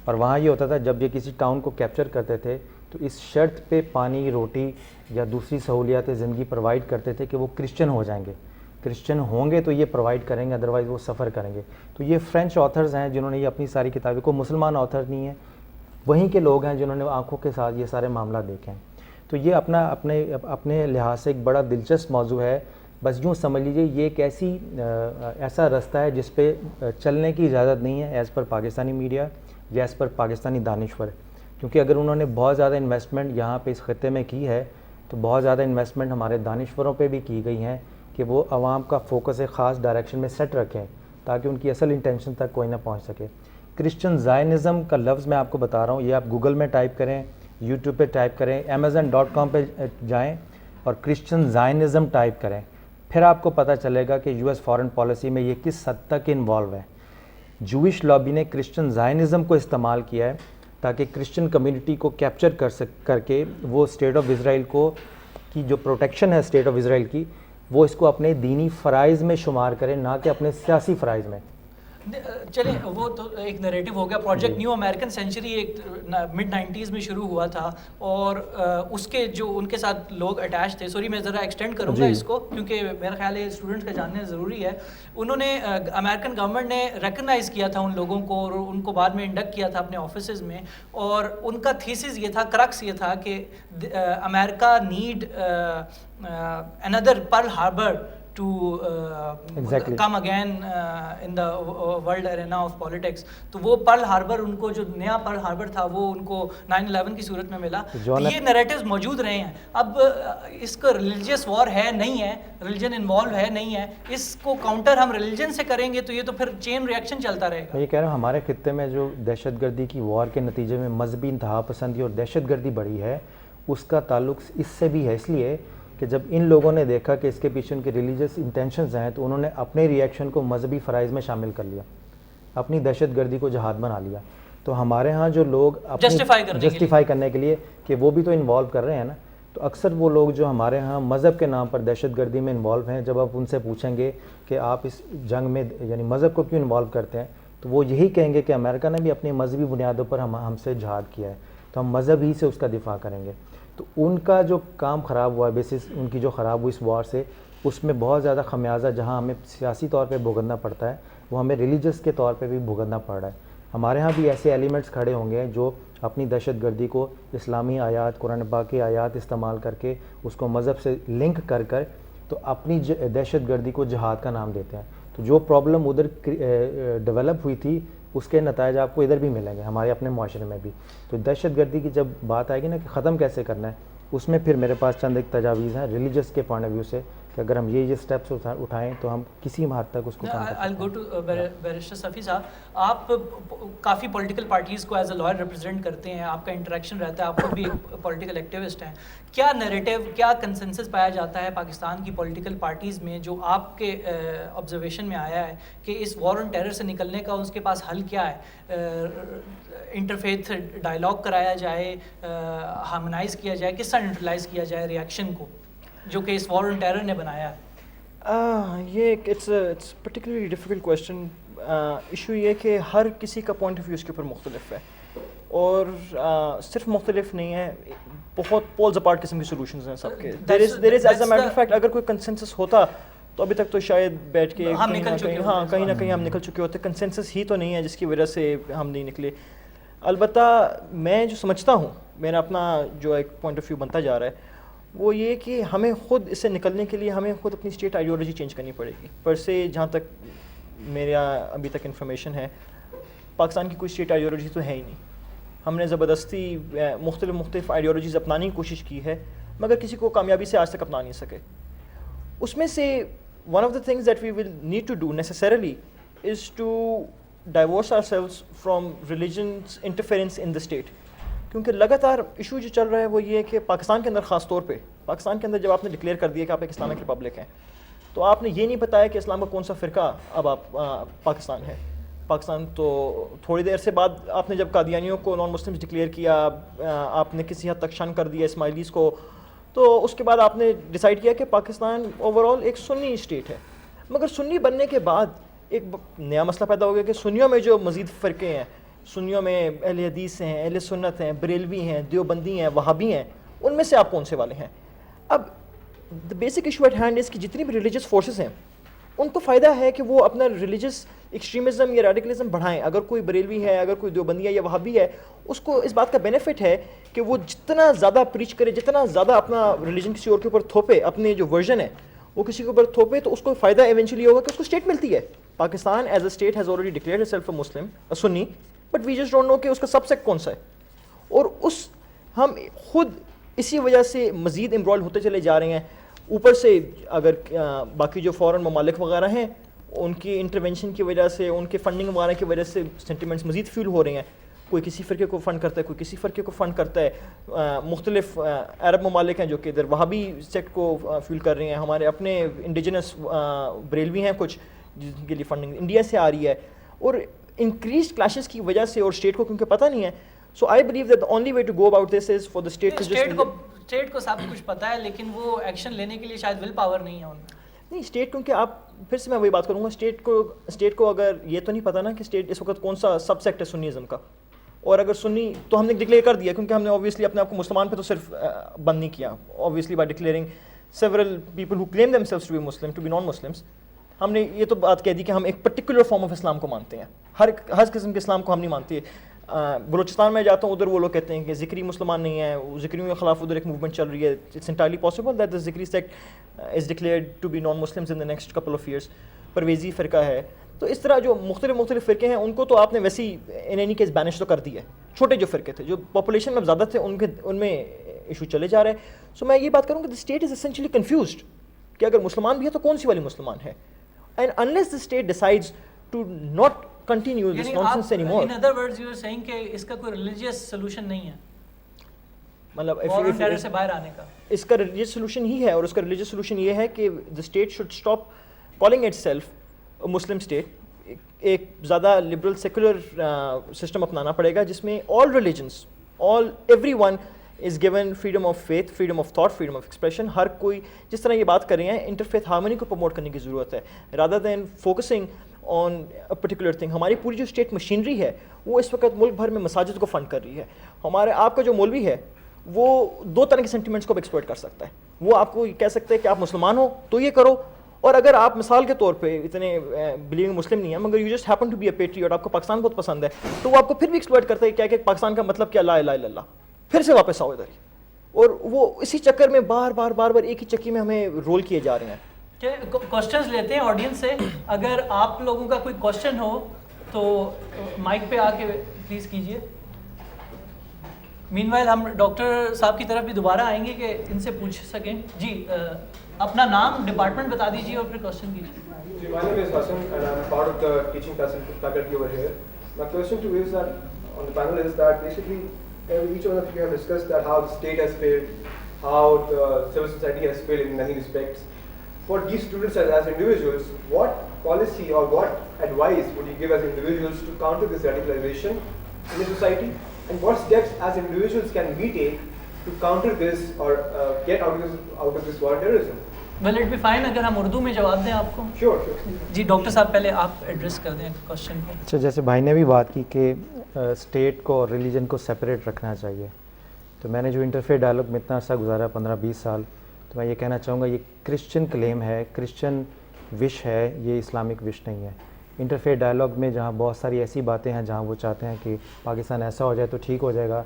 اور وہاں یہ ہوتا تھا جب یہ کسی ٹاؤن کو کیپچر کرتے تھے تو اس شرط پہ پانی، روٹی یا دوسری سہولیات زندگی پرووائڈ کرتے تھے کہ وہ کرسچن ہو جائیں گے، کرسچن ہوں گے تو یہ پرووائڈ کریں گے، ادروائز وہ سفر کریں گے. تو یہ فرینچ آتھرز ہیں جنہوں نے یہ اپنی ساری کتابیں، کو مسلمان آتھر نہیں ہیں، وہیں کے لوگ ہیں جنہوں نے آنکھوں کے ساتھ یہ سارے معاملات دیکھے ہیں. تو یہ اپنے لحاظ سے ایک بڑا دلچسپ موضوع ہے. بس یوں سمجھ لیجیے یہ ایک ایسا رستہ ہے جس پہ چلنے کی اجازت نہیں ہے ایز پر پاکستانی میڈیا یا ایز پر پاکستانی دانشور، کیونکہ اگر انہوں نے بہت زیادہ انویسٹمنٹ یہاں پہ اس خطے میں کی ہے تو بہت زیادہ انویسٹمنٹ ہمارے دانشوروں پہ بھی کی گئی ہیں کہ وہ عوام کا فوکس ایک خاص ڈائریکشن میں سیٹ رکھیں تاکہ ان کی اصل انٹینشن تک کوئی نہ پہنچ سکے. کرسچن زائنزم کا لفظ میں آپ کو بتا رہا ہوں، یہ آپ گوگل میں ٹائپ کریں، یوٹیوب پہ ٹائپ کریں، amazon.com پہ جائیں اور کرسچن زائنزم ٹائپ کریں، پھر آپ کو پتہ چلے گا کہ US فارن پالیسی میں یہ کس حد تک انوالو ہے. جوئش لابی نے کرسچن زائنزم کو استعمال کیا ہے تاکہ کرسچن کمیونٹی کو کیپچر کر کے وہ اسٹیٹ آف اسرائیل کی جو پروٹیکشن ہے اسٹیٹ آف اسرائیل کی، وہ اس کو اپنے دینی فرائض میں شمار کریں، نہ کہ اپنے سیاسی فرائض میں. چلیں وہ تو ایک نیریٹو ہو گیا. پروجیکٹ نیو امریکن سینچری ایک مڈ 90s میں شروع ہوا تھا اور اس کے جو ان کے ساتھ لوگ اٹیچ تھے، سوری میں ذرا ایکسٹینڈ کروں گا اس کو کیونکہ میرا خیال ہے اسٹوڈنٹس کا جاننا ضروری ہے. انہوں نے امریکن گورنمنٹ نے ریکگنائز کیا تھا ان لوگوں کو اور ان کو بعد میں انڈکٹ کیا تھا اپنے آفیسز میں، اور ان کا تھیسس یہ تھا، کرکس یہ تھا کہ امریکہ need another Pearl Harbor to come again in the world arena of politics. تو وہ پرل ہاربر، ان کو جو نیا پرل ہاربر تھا وہ ان کو 9/11 کی صورت میں ملا. یہ نیریٹیوز موجود رہے ہیں. اب اس کا ریلیجیس وار ہے نہیں ہے، ریلیجن انوالو ہے نہیں ہے، اس کو کاؤنٹر ہم ریلیجن سے کریں گے تو یہ تو پھر چین ریئیکشن چلتا رہے گا. میں یہ کہہ رہا ہوں ہمارے خطے میں جو دہشت گردی کی وار کے نتیجے میں مذہبی انتہا پسندی اور دہشت گردی بڑھی ہے، اس کا تعلق اس سے بھی ہے، اس لیے کہ جب ان لوگوں نے دیکھا کہ اس کے پیچھے ان کے ریلیجیس انٹینشنز ہیں تو انہوں نے اپنے ریئیکشن کو مذہبی فرائض میں شامل کر لیا، اپنی دہشت گردی کو جہاد بنا لیا. تو ہمارے ہاں جو لوگ جسٹیفائی کرنے کے لیے کہ وہ بھی تو انوالو کر رہے ہیں نا، تو اکثر وہ لوگ جو ہمارے ہاں مذہب کے نام پر دہشت گردی میں انوالو ہیں، جب آپ ان سے پوچھیں گے کہ آپ اس جنگ میں یعنی مذہب کو کیوں انوالو کرتے ہیں، تو وہ یہی کہیں گے کہ امریکہ نے بھی اپنی مذہبی بنیادوں پر ہم سے جہاد کیا ہے تو ہم مذہب ہی سے اس کا دفاع کریں گے. تو ان کا جو کام خراب ہوا ہے، بیسس ان کی جو خراب ہوئی اس وار سے، اس میں بہت زیادہ خمیازہ جہاں ہمیں سیاسی طور پہ بھگتنا پڑتا ہے وہ ہمیں ریلیجس کے طور پہ بھی بھگتنا پڑ رہا ہے. ہمارے ہاں بھی ایسے ایلیمنٹس کھڑے ہوں گے جو اپنی دہشت گردی کو اسلامی آیات، قرآن پاک کی آیات استعمال کر کے اس کو مذہب سے لنک کر تو اپنی دہشت گردی کو جہاد کا نام دیتے ہیں. تو جو پرابلم ادھر ڈیولپ ہوئی تھی اس کے نتائج آپ کو ادھر بھی ملیں گے ہمارے اپنے معاشرے میں بھی. تو دہشت گردی کی جب بات آئے گی نا کہ ختم کیسے کرنا ہے، اس میں پھر میرے پاس چند ایک تجاویز ہیں ریلیجس کے پوائنٹ آف ویو سے کہ اگر ہم یہ اسٹیپس اٹھائیں تو ہم کسی حد تک اس کو کام کر سکتے ہیں. I'll go to barrister Safi صاحب، آپ کافی پولیٹیکل پارٹیز کو ایز اے لائر ریپرزینٹ کرتے ہیں، آپ کا انٹریکشن رہتا ہے، آپ خود بھی ایک پولیٹیکل ایکٹیوسٹ ہیں. کیا نیریٹیو، کیا کنسنسس پایا جاتا ہے پاکستان کی پولیٹیکل پارٹیز میں جو آپ کے آبزرویشن میں آیا ہے کہ اس وار آن ٹیرر سے نکلنے کا اس کے پاس حل کیا ہے؟ انٹرفیتھ ڈائلاگ کرایا جائے، ہارمونائز کیا جائے، کس طرح نیوٹرلائز کیا جائے ریئیکشن کو جو کہ اس وار آن ٹیرر نے بنایا ہے؟ یہ it's particularly difficult question. Issue یہ کہ ہر کسی کا پوائنٹ آف ویو اس کے اوپر مختلف ہے اور صرف مختلف نہیں ہے، بہت پولز اپارٹ قسم کی سولوشنز ہیں سب کے. There is as a matter of fact اگر کوئی کنسنسس ہوتا تو ابھی تک تو شاید بیٹھ کے کہیں نہ کہیں ہم نکل چکے ہوتے. کنسنسس ہی تو نہیں ہے جس کی وجہ سے ہم نہیں نکلے. البتہ میں جو سمجھتا ہوں، میرا اپنا جو ایک پوائنٹ آف ویو بنتا جا رہا ہے وہ یہ کہ ہمیں خود اس سے نکلنے کے لیے ہمیں خود اپنی اسٹیٹ آئیڈیالوجی چینج کرنی پڑے گی. پر سے جہاں تک میرا ابھی تک انفارمیشن ہے پاکستان کی کوئی اسٹیٹ آئیڈیالوجی تو ہے ہی نہیں. ہم نے زبردستی مختلف آئیڈیالوجیز اپنانے کی کوشش کی ہے مگر کسی کو کامیابی سے آج تک اپنا نہیں سکے. اس میں سے one of the things that we will need to do necessarily is to divorce ourselves from religious interference in the state. کیونکہ لگاتار ایشو جو چل رہا ہے وہ یہ ہے کہ پاکستان کے اندر خاص طور پہ پاکستان کے اندر جب آپ نے ڈکلیئر کر دیا کہ آپ ایک اسلامک ریپبلک ہیں تو آپ نے یہ نہیں بتایا کہ اسلام کا کون سا فرقہ اب آپ پاکستان ہے. پاکستان تو تھوڑی دیر سے بعد آپ نے جب قادیانیوں کو نان مسلمس ڈکلیئر کیا, آپ نے کسی حد تک شن کر دیا اسماعیلیز کو, تو اس کے بعد آپ نے ڈیسائیڈ کیا کہ پاکستان اوور آل ایک سنی اسٹیٹ ہے. مگر سنی بننے کے بعد ایک نیا مسئلہ پیدا ہو گیا کہ سنیوں میں جو مزید فرقے ہیں, سنیوں میں اہل حدیث ہیں, اہل سنت ہیں, بریلوی ہیں, دیوبندی ہیں, وہابی ہیں, ان میں سے آپ کون سے والے ہیں؟ اب the basic issue at hand اس کی جتنی بھی ریلیجیس فورسز ہیں ان کو فائدہ ہے کہ وہ اپنا ریلیجیس ایکسٹریمزم یا ریڈیکلزم بڑھائیں. اگر کوئی بریلوی ہے, اگر کوئی دیوبندی ہے یا وہابی ہے, اس کو اس بات کا بینیفٹ ہے کہ وہ جتنا زیادہ پریچ کرے, جتنا زیادہ اپنا ریلیجن کسی اور کے اوپر تھوپے, اپنے جو ورژن ہے وہ کسی کے اوپر تھوپے, تو اس کو فائدہ ایونچولی ہوگا کہ اس کو اسٹیٹ ملتی ہے. Pakistan as a state has already declared itself a Muslim, Sunni, but we just don't know کہ اس کا سب سیکٹ کون سا ہے. اور ہم خود اسی وجہ سے مزید امبرول ہوتے چلے جا رہے ہیں. اوپر سے اگر باقی جو فورن ممالک وغیرہ ہیں ان کی انٹرونشن کی وجہ سے, ان کے فنڈنگ وغیرہ کی وجہ سے سینٹیمنٹس مزید فیول ہو رہے ہیں. کوئی کسی فرقے کو فنڈ کرتا ہے, کوئی کسی فرقے کو فنڈ کرتا ہے. مختلف عرب ممالک ہیں جو کہ ادھر وہابی سیکٹ کو فیول کر رہے ہیں. ہمارے اپنے انڈیجنس بریلوی ہیں کچھ جن کے لیے فنڈنگ انڈیا سے آ رہی ہے. اور انکریزڈ کلیشز کی وجہ سے, اور اسٹیٹ کو کیونکہ پتہ نہیں ہے, so I believe that the only way to go about this is for the state. State کو سب کچھ پتہ ہے لیکن وہ ایکشن لینے کے لیے شاید ول پاور نہیں ہے ان میں. نہیں, اسٹیٹ کیونکہ آپ پھر سے میں وہی بات کروں گا, اسٹیٹ کو اگر یہ تو نہیں پتہ نا کہ اسٹیٹ اس وقت کون سا سب سیکٹ ہے سنیزم کا. اور اگر سنی تو ہم نے ڈکلیئر کر دیا, کیونکہ ہم نے اوبویسلی اپنے آپ کو مسلمان پہ تو صرف بند نہیں کیا, obviously by declaring several people who claim themselves to be Muslim to be non Muslims. ہم نے یہ تو بات کہہ دی کہ ہم ایک پرٹیکولر فارم آف اسلام کو مانتے ہیں, ہر قسم کے اسلام کو ہم نہیں مانتے. بلوچستان میں جاتا ہوں, ادھر وہ لوگ کہتے ہیں کہ ذکری مسلمان نہیں ہیں, ذکریوں کے خلاف ادھر ایک موومنٹ چل رہی ہے. It's entirely possible that the Zikri sect is declared to be non Muslims in the next couple of years. پرویزی فرقہ ہے. تو اس طرح جو مختلف فرقے ہیں ان کو تو آپ نے ویسے ہی ان اینی کیس بینش تو کر دی ہے. چھوٹے جو فرقے تھے جو پاپولیشن میں زیادہ تھے ان میں ایشو چلے جا رہے ہیں. سو میں یہ بات کروں کہ the state is essentially confused کہ اگر مسلمان بھی ہے تو کون سی والی مسلمان ہے. And unless the state decides to not continue this nonsense anymore. In other words, you are saying کہ اس کا کوئی religious solution نہیں ہے, مطلب war on terror سے باہر آنے کا. اس کا religious solution ہی ہے, اور اس کا religious solution یہ ہے کہ the state should stop calling itself a Muslim state. ایک زیادہ liberal secular system اپنانا پڑے گا جس میں all religions, everyone is given freedom of faith, freedom of thought, freedom of expression. ہر کوئی جس طرح یہ بات کر رہے ہیں interfaith harmony کو promote کرنے کی ضرورت ہے, rather than focusing on a particular thing. ہماری پوری جو اسٹیٹ مشینری ہے وہ اس وقت ملک بھر میں مساجد کو فنڈ کر رہی ہے. آپ کا جو مولوی ہے وہ دو طرح کے سینٹیمنٹس کو ایکسپلوئٹ کر سکتا ہے. وہ آپ کو کہہ سکتا ہے کہ آپ مسلمان ہو تو یہ کرو, اور اگر آپ مثال کے طور پہ اتنے بلیونگ مسلم نہیں ہیں مگر you just happen to be a patriot, آپ کو پاکستان بہت پسند ہے, تو وہ آپ کو پھر بھی ایکسپلوئٹ کرتا ہے کیا کہ پاکستان کا مطلب کیا, لا الہ الا اللہ, پھر سے واپس آؤ ادھر ہی. اور وہ اسی چکر میں بار بار ایک ہی چکی میں ہمیں رول کیے جا رہے ہیں. کوشچنز لیتے ہیں آڈینس سے. اگر آپ لوگوں کا کوئی کوشچن ہو تو مائک پہ آ کے پلیز کیجیے. مین وائل ہم ڈاکٹر صاحب کی طرف بھی دوبارہ آئیں گے کہ ان سے پوچھ سکیں. جی اپنا نام, ڈپارٹمنٹ بتا دیجیے اور پھر کوشچن کیجیے. جی, my name is Hassan and I'm part of the teaching faculty over here. My question to you is that on the panel is that basically each one of you have discussed that how the state has failed, how the civil society has failed in many respects. For these students as individuals, what policy or what advice would you give as individuals to counter this radicalization in the society, and what steps as individuals can we take to counter this or get out of this war terrorism? Will it be fine اگر ہم اردو میں جواب دیں آپ کو؟ Sure. جی ڈاکٹر صاحب پہلے آپ ایڈریس کر دیں کوشچن کو. اچھا, جیسے بھائی نے بھی بات کی کہ اسٹیٹ کو اور ریلیجن کو سپریٹ رکھنا چاہیے, تو میں نے جو انٹرفیتھ ڈائلاگ میں اتنا عرصہ گزارا 15-20 سال, تو میں یہ کہنا چاہوں گا یہ کرسچن کلیم ہے, کرسچن وش ہے, یہ اسلامک وش نہیں ہے. انٹرفیتھ ڈائلاگ میں جہاں بہت ساری ایسی باتیں ہیں جہاں وہ چاہتے ہیں کہ پاکستان ایسا ہو جائے تو ٹھیک ہو جائے گا,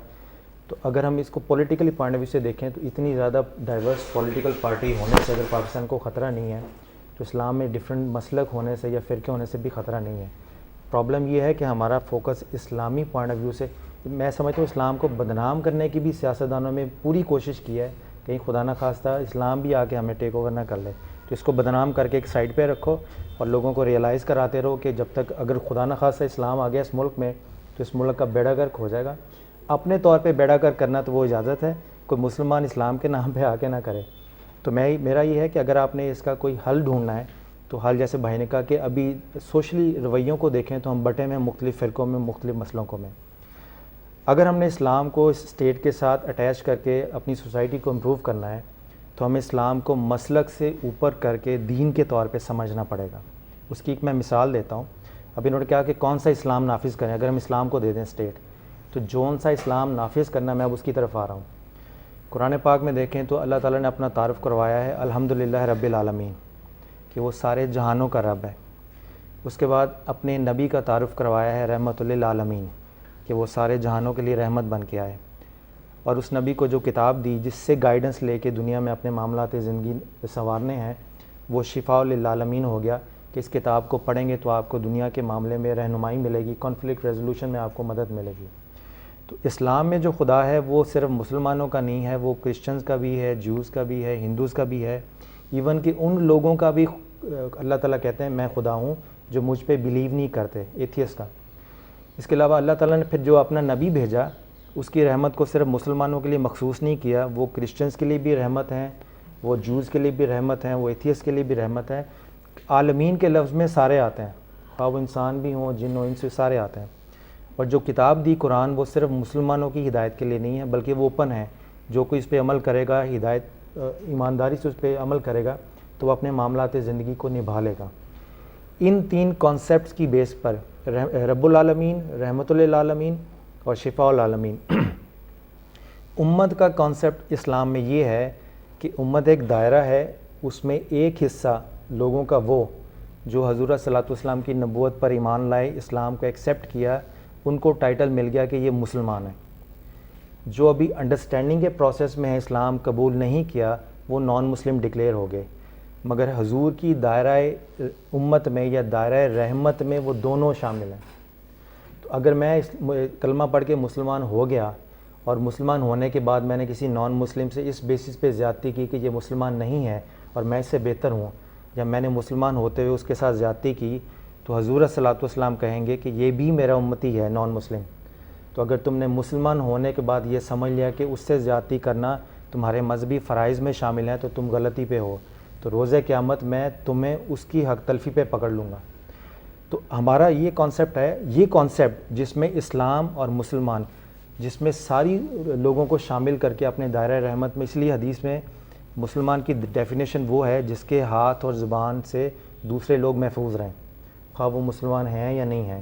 تو اگر ہم اس کو پولیٹیکلی پوائنٹ آف ویو سے دیکھیں تو اتنی زیادہ ڈائیورس پولیٹیکل پارٹی ہونے سے اگر پاکستان کو خطرہ نہیں ہے تو اسلام میں ڈفرینٹ مسلک ہونے سے یا فرقے ہونے سے بھی خطرہ نہیں ہے. پرابلم یہ ہے کہ ہمارا فوکس اسلامی پوائنٹ آف ویو سے, میں سمجھتا ہوں اسلام کو بدنام کرنے کی بھی سیاستدانوں میں پوری کوشش کی ہے, کہیں خدا نہ خواستہ اسلام بھی آ کے ہمیں ٹیک اوور نہ کر لے. تو اس کو بدنام کر کے ایک سائڈ پہ رکھو اور لوگوں کو ریئلائز کراتے رہو کہ جب تک اگر خدا نہ خواستہ اسلام آ گیا اس ملک میں تو اس ملک کا بیڑا گرک ہو جائے گا. اپنے طور پہ بیڑا گرک کرنا تو وہ اجازت ہے, کوئی مسلمان اسلام کے نام پہ آ کے نہ کرے. تو میرا یہ ہے کہ اگر آپ نے اس کا کوئی حل ڈھونڈنا ہے تو حال جیسے بھائی نے کہا کہ ابھی سوشلی رویوں کو دیکھیں تو ہم بٹے میں مختلف فرقوں میں, مختلف مسلوں کو میں. اگر ہم نے اسلام کو اس اسٹیٹ کے ساتھ اٹیچ کر کے اپنی سوسائٹی کو امپروو کرنا ہے تو ہمیں اسلام کو مسلک سے اوپر کر کے دین کے طور پہ سمجھنا پڑے گا. اس کی ایک میں مثال دیتا ہوں. ابھی انہوں نے کہا کہ کون سا اسلام نافذ کریں. اگر ہم اسلام کو دے دیں اسٹیٹ, تو جون سا اسلام نافذ کرنا میں اب اس کی طرف آ رہا ہوں. قرآن پاک میں دیکھیں تو اللہ تعالیٰ نے اپنا تعارف کروایا ہے الحمدللہ رب العالمین, کہ وہ سارے جہانوں کا رب ہے. اس کے بعد اپنے نبی کا تعارف کروایا ہے رحمت للعالمین, کہ وہ سارے جہانوں کے لیے رحمت بن کے آئے. اور اس نبی کو جو کتاب دی جس سے گائیڈنس لے کے دنیا میں اپنے معاملات زندگی سنوارنے ہیں, وہ شفاء للعالمین ہو گیا کہ اس کتاب کو پڑھیں گے تو آپ کو دنیا کے معاملے میں رہنمائی ملے گی, کانفلکٹ ریزولوشن میں آپ کو مدد ملے گی. تو اسلام میں جو خدا ہے وہ صرف مسلمانوں کا نہیں ہے, وہ کرسچنز کا بھی ہے, جوز کا بھی ہے, ہندوز کا بھی ہے, ایون کہ ان لوگوں کا بھی اللہ تعالیٰ کہتے ہیں میں خدا ہوں جو مجھ پہ بلیو نہیں کرتے, ایتھیس کا. اس کے علاوہ اللہ تعالیٰ نے پھر جو اپنا نبی بھیجا اس کی رحمت کو صرف مسلمانوں کے لیے مخصوص نہیں کیا, وہ کرسچنز کے لیے بھی رحمت ہیں, وہ جوز کے لیے بھی رحمت ہیں, وہ ایتھیس کے لیے بھی رحمت ہے. عالمین کے لفظ میں سارے آتے ہیں, خواہ وہ انسان بھی ہوں, جن ہوں, ان سے سارے آتے ہیں. اور جو کتاب دی قرآن وہ صرف مسلمانوں کی ہدایت کے لیے نہیں ہے بلکہ وہ اوپن ہے. جو کوئی اس پہ عمل کرے گا, ہدایت ایمانداری سے اس پہ عمل کرے گا تو وہ اپنے معاملات زندگی کو نبھا لے گا. ان تین کانسیپٹس کی بیس پر رب العالمین, رحمت للعالمین اور شفاء العالمین. امت کا کانسیپٹ اسلام میں یہ ہے کہ امت ایک دائرہ ہے, اس میں ایک حصہ لوگوں کا وہ جو حضور صلی اللہ علیہ وسلم کی نبوت پر ایمان لائے, اسلام کو ایکسیپٹ کیا, ان کو ٹائٹل مل گیا کہ یہ مسلمان ہیں. جو ابھی انڈرسٹینڈنگ کے پروسیس میں ہے, اسلام قبول نہیں کیا, وہ نان مسلم ڈکلیئر ہو گئے. مگر حضور کی دائرہ امت میں یا دائرہ رحمت میں وہ دونوں شامل ہیں. تو اگر میں کلمہ پڑھ کے مسلمان ہو گیا اور مسلمان ہونے کے بعد میں نے کسی نان مسلم سے اس بیسس پہ زیادتی کی کہ یہ مسلمان نہیں ہے اور میں اس سے بہتر ہوں, یا میں نے مسلمان ہوتے ہوئے اس کے ساتھ زیادتی کی, تو حضور صلی اللہ علیہ وسلم کہیں گے کہ یہ بھی میرا امتی ہے نان مسلم. تو اگر تم نے مسلمان ہونے کے بعد یہ سمجھ لیا کہ اس سے زیادتی کرنا تمہارے مذہبی فرائض میں شامل ہے تو تم غلطی پہ ہو, تو روز قیامت میں تمہیں اس کی حق تلفی پہ پکڑ لوں گا. تو ہمارا یہ کانسیپٹ ہے, یہ کانسیپٹ جس میں اسلام اور مسلمان, جس میں ساری لوگوں کو شامل کر کے اپنے دائرہ رحمت میں, اس لیے حدیث میں مسلمان کی ڈیفینیشن وہ ہے جس کے ہاتھ اور زبان سے دوسرے لوگ محفوظ رہیں, خواہ وہ مسلمان ہیں یا نہیں ہیں.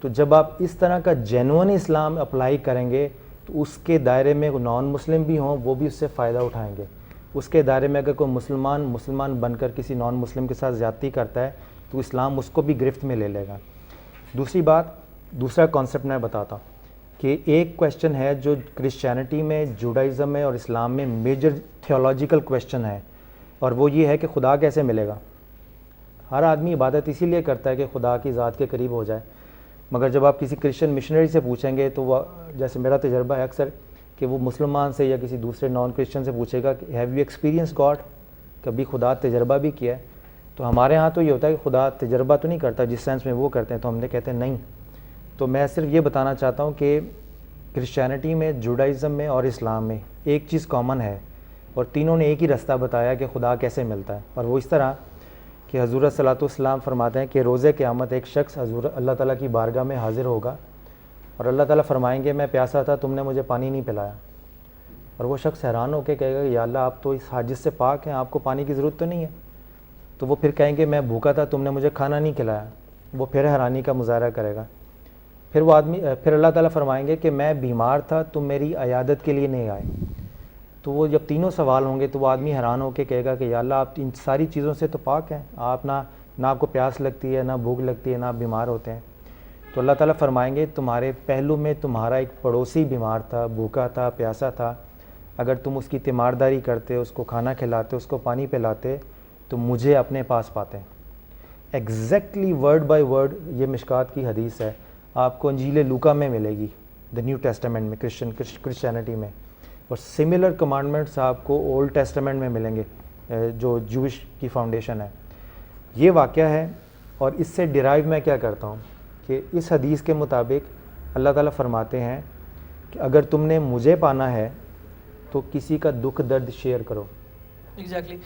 تو جب آپ اس طرح کا جینوئن اسلام اپلائی کریں گے تو اس کے دائرے میں نان مسلم بھی ہوں وہ بھی اس سے فائدہ اٹھائیں گے. اس کے دائرے میں اگر کوئی مسلمان بن کر کسی نان مسلم کے ساتھ زیادتی کرتا ہے تو اسلام اس کو بھی گرفت میں لے لے گا. دوسری بات, دوسرا کانسیپٹ میں بتاتا ہوں کہ ایک کویشچن ہے جو کرسچینٹی میں, جوڈائزم میں اور اسلام میں میجر تھیولوجیکل کویشچن ہے, اور وہ یہ ہے کہ خدا کیسے ملے گا. ہر آدمی عبادت اسی لیے کرتا ہے کہ خدا کی ذات کے قریب ہو جائے, مگر جب آپ کسی کرسچن مشنری سے پوچھیں گے تو وہ, جیسے میرا تجربہ ہے اکثر, کہ وہ مسلمان سے یا کسی دوسرے نان کرسچن سے پوچھے گا کہ ہیو یو ایکسپیرینس گاڈ, کبھی خدا تجربہ بھی کیا ہے. تو ہمارے ہاں تو یہ ہوتا ہے کہ خدا تجربہ تو نہیں کرتا جس سینس میں وہ کرتے ہیں, تو ہم نے کہتے ہیں نہیں. تو میں صرف یہ بتانا چاہتا ہوں کہ کرسچینٹی میں, جوڈائزم میں اور اسلام میں ایک چیز کامن ہے, اور تینوں نے ایک ہی رستہ بتایا کہ خدا کیسے ملتا ہے. اور وہ اس طرح کہ حضور صلی اللہ علیہ وسلم فرماتے ہیں کہ روز قیامت ایک شخص حضور اللہ تعالیٰ کی بارگاہ میں حاضر ہوگا اور اللہ تعالیٰ فرمائیں گے میں پیاسا تھا, تم نے مجھے پانی نہیں پلایا. اور وہ شخص حیران ہو کے کہے گا یا اللہ آپ تو اس حاجت سے پاک ہیں, آپ کو پانی کی ضرورت تو نہیں ہے. تو وہ پھر کہیں گے میں بھوکا تھا, تم نے مجھے کھانا نہیں کھلایا. وہ پھر حیرانی کا مظاہرہ کرے گا. پھر اللہ تعالیٰ فرمائیں گے کہ میں بیمار تھا, تم میری عیادت کے لیے نہیں آئے. تو وہ جب تینوں سوال ہوں گے تو وہ آدمی حیران ہو کے کہے گا کہ یا اللہ آپ ان ساری چیزوں سے تو پاک ہیں, آپ نہ آپ کو پیاس لگتی ہے, نہ بھوک لگتی ہے, نہ آپ بیمار ہوتے ہیں. تو اللہ تعالیٰ فرمائیں گے تمہارے پہلو میں تمہارا ایک پڑوسی بیمار تھا, بھوکا تھا, پیاسا تھا, اگر تم اس کی تیمارداری کرتے, اس کو کھانا کھلاتے, اس کو پانی پلاتے تو مجھے اپنے پاس پاتے. ایگزیکٹلی ورڈ بائی ورڈ یہ مشکات کی حدیث ہے, آپ کو انجیل لوکا میں ملے گی, دا نیو ٹیسٹامنٹ میں, کرسچینٹی میں. اور سملر کمانڈمنٹس آپ کو اولڈ ٹیسٹامنٹ میں ملیں گے جو جوش کی فاؤنڈیشن ہے. یہ واقعہ ہے. اور اس سے ڈرائیو میں کیا کرتا ہوں کہ اس حدیث کے مطابق اللہ تعالیٰ فرماتے ہیں کہ اگر تم نے مجھے پانا ہے تو کسی کا دکھ درد شیئر کرو. ایگزیکٹلی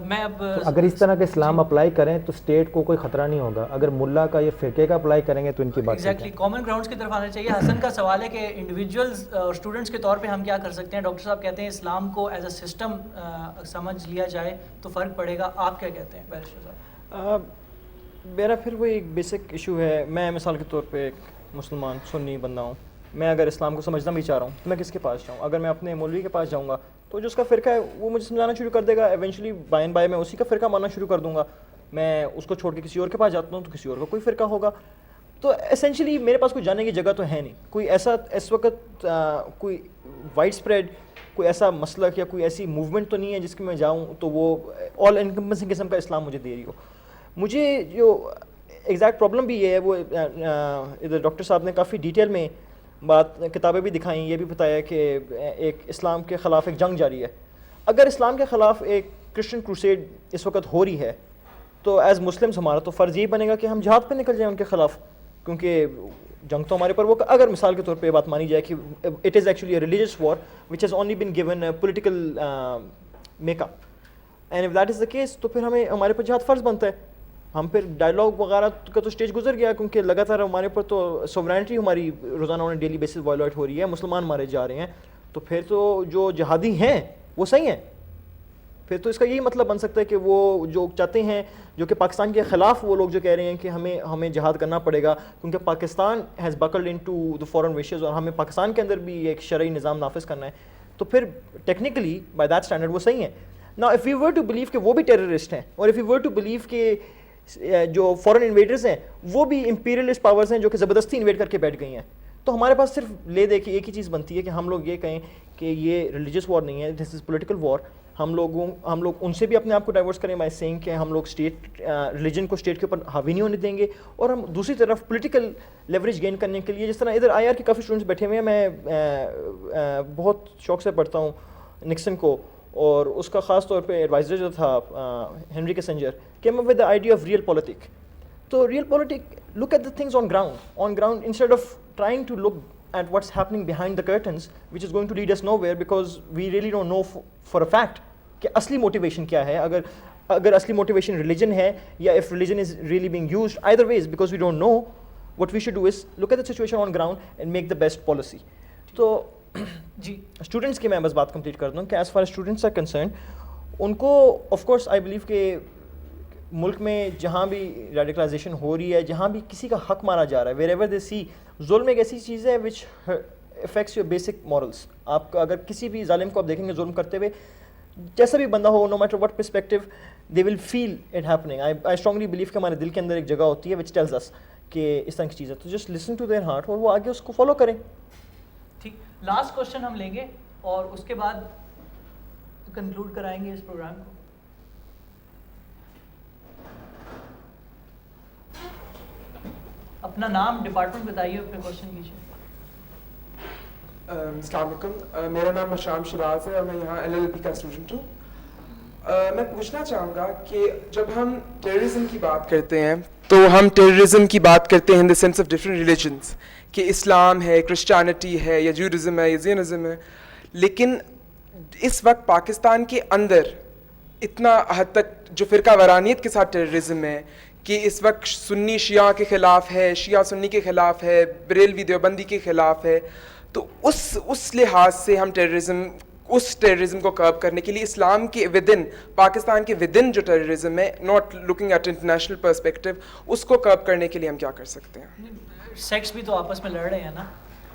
میں اب تو اگر اس طرح کا اسلام اپلائی کریں تو اسٹیٹ کو کوئی خطرہ نہیں ہوگا. اگر ملا کا یا فرقے کا اپلائی کریں گے تو ان کی بات ایگزیکٹلی کامن گراؤنڈس کی طرف آنا چاہیے. حسن کا سوال ہے کہ انڈیویجولز اور اسٹوڈنٹس کے طور پہ ہم کیا کر سکتے ہیں. ڈاکٹر صاحب کہتے ہیں اسلام کو ایز اے سسٹم سمجھ لیا جائے تو فرق پڑے گا. آپ کیا کہتے ہیں بیرسٹر صاحب؟ میرا پھر وہ ایک بیسک ایشو ہے. میں مثال کے طور پہ ایک مسلمان سنی بندہ ہوں. میں اگر اسلام کو سمجھنا بھی چاہ رہا ہوں تو میں کس کے پاس جاؤں؟ اگر میں اپنے مولوی کے پاس جاؤں گا تو جو اس کا فرقہ ہے وہ مجھے سمجھانا شروع کر دے گا. ایونچولی بائی اینڈ بائی میں اسی کا فرقہ ماننا شروع کر دوں گا. میں اس کو چھوڑ کے کسی اور کے پاس جاتا ہوں تو کسی اور کا کوئی فرقہ ہوگا. تو اسینشلی میرے پاس کوئی جانے کی جگہ تو ہے نہیں. کوئی ایسا اس وقت کوئی وائڈ اسپریڈ کوئی ایسا مسلک یا کوئی ایسی موومنٹ تو نہیں ہے جس کے میں جاؤں تو وہ آل انکمپسنگ قسم کا اسلام مجھے دے رہی ہو. مجھے جو ایگزیکٹ پرابلم بھی یہ ہے وہ ادھر ڈاکٹر صاحب نے کافی ڈیٹیل میں بات کتابیں بھی دکھائیں. یہ بھی بتایا کہ ایک اسلام کے خلاف ایک جنگ جاری ہے. اگر اسلام کے خلاف ایک کرسچن کروسیڈ اس وقت ہو رہی ہے تو ایز مسلمس ہمارا تو فرض یہ بنے گا کہ ہم جہاد پہ نکل جائیں ان کے خلاف, کیونکہ جنگ تو ہمارے پر وہ اگر مثال کے طور پہ یہ بات مانی جائے کہ it is actually a religious war which has only been given political make up, and if that is the case تو پھر ہمیں ہمارے پر جہاد فرض بنتا ہے. ہم پھر ڈائلاگ وغیرہ کا تو اسٹیج گزر گیا کیونکہ لگاتار ہمارے پر تو سوورینٹی ہماری روزانہ ڈیلی بیسس وائلیٹ ہو رہی ہے, مسلمان مارے جا رہے ہیں. تو پھر تو جو جہادی ہیں وہ صحیح ہیں. پھر تو اس کا یہی مطلب بن سکتا ہے کہ وہ جو چاہتے ہیں جو کہ پاکستان کے خلاف وہ لوگ جو کہہ رہے ہیں کہ ہمیں جہاد کرنا پڑے گا کیونکہ Pakistan has buckled in to the foreign wishes اور ہمیں پاکستان کے اندر بھی ایک شرعی نظام نافذ کرنا ہے, تو پھر ٹیکنیکلی بائی دیٹ اسٹینڈرڈ وہ صحیح ہیں. نا if you were to believe کہ وہ بھی ٹیررسٹ ہیں اور if you were to believe کہ جو فورن انویڈرز ہیں وہ بھی امپیریلسٹ پاورز ہیں جو کہ زبردستی انویڈ کر کے بیٹھ گئی ہیں, تو ہمارے پاس صرف لے دے کے ایک ہی چیز بنتی ہے کہ ہم لوگ یہ کہیں کہ یہ ریلیجیس وار نہیں ہے, دس از پولیٹیکل وار. ہم لوگ ان سے بھی اپنے آپ کو ڈائیورس کریں بائی سینگ کہ ہم لوگ اسٹیٹ ریلیجن کو اسٹیٹ کے اوپر حاوی نہیں ہونے دیں گے, اور ہم دوسری طرف پولیٹیکل لیوریج گین کرنے کے لیے جس طرح ادھر آئی آر کے کافی اسٹوڈنٹس بیٹھے ہوئے ہیں. میں بہت شوق سے پڑھتا ہوں نکسن کو, اور اس کا خاص طور پہ ایڈوائزر جو تھا Henry Kissinger came up with the idea of realpolitik. تو realpolitik look at the things on ground instead of trying to look at what's happening behind the curtains, which is going to lead us nowhere because we really don't know for a fact کہ اصلی موٹیویشن کیا ہے. اگر اصلی موٹیویشن ریلیجن ہے یا if religion is really being used, either ways because we don't know, what we should do is look at the situation on ground and make the best policy. تو جی اسٹوڈنٹس کی میں بس بات کمپلیٹ کر دوں کہ as far students are concerned ان کو آف کورس آئی بلیو کہ ملک میں جہاں بھی ریڈیکلائزیشن ہو رہی ہے, جہاں بھی کسی کا حق مارا جا رہا ہے, ویر ایور دے سی, ظلم ایک ایسی چیز ہے which affects your basic morals. آپ کا اگر کسی بھی ظالم کو آپ دیکھیں گے ظلم کرتے ہوئے, جیسا بھی بندہ ہو, no matter what perspective, they will feel it happening. I strongly believe کہ ہمارے دل کے اندر ایک جگہ ہوتی ہے وچ ٹیلز اس کہ اس طرح کی چیز ہے, تو just listen to their heart اور وہ آگے اس کو فالو کریں. ٹھیک, لاسٹ کوشچن ہم لیں گے اور اس کے بعد کنکلوڈ کرائیں گے اس پروگرام کو. اپنا نام ڈپارٹمنٹ بتائیے, اپنے کوشچن کیجیے. السلام علیکم, میرا نام مشام شراز ہے اور میں یہاں LLB کا اسٹوڈنٹ ہوں. میں پوچھنا چاہوں گا کہ جب ہم ٹیررزم کی بات کرتے ہیں تو ہم ٹیررزم کی بات کرتے ہیں in the sense of different religions, کہ اسلام ہے, کرسچینٹی ہے, یا جوڈزم ہے, یا زینزم ہے. لیکن اس وقت پاکستان کے اندر اتنا حد تک جو فرقہ وارانیت کے ساتھ ٹیررزم ہے کہ اس وقت سنی شیعہ کے خلاف ہے, شیعہ سنی کے خلاف ہے, بریلوی دیوبندی کے خلاف ہے. تو اس لحاظ سے ہم اس ٹیررزم کو کرب کرنے کے لیے اسلام کے ودن, پاکستان کے ودن جو ٹیررزم ہے, not looking at international perspective, اس کو کرب کرنے کے لیے ہم کیا کر سکتے ہیں؟ سیکس بھی تو آپس میں لڑ رہے ہیں نا,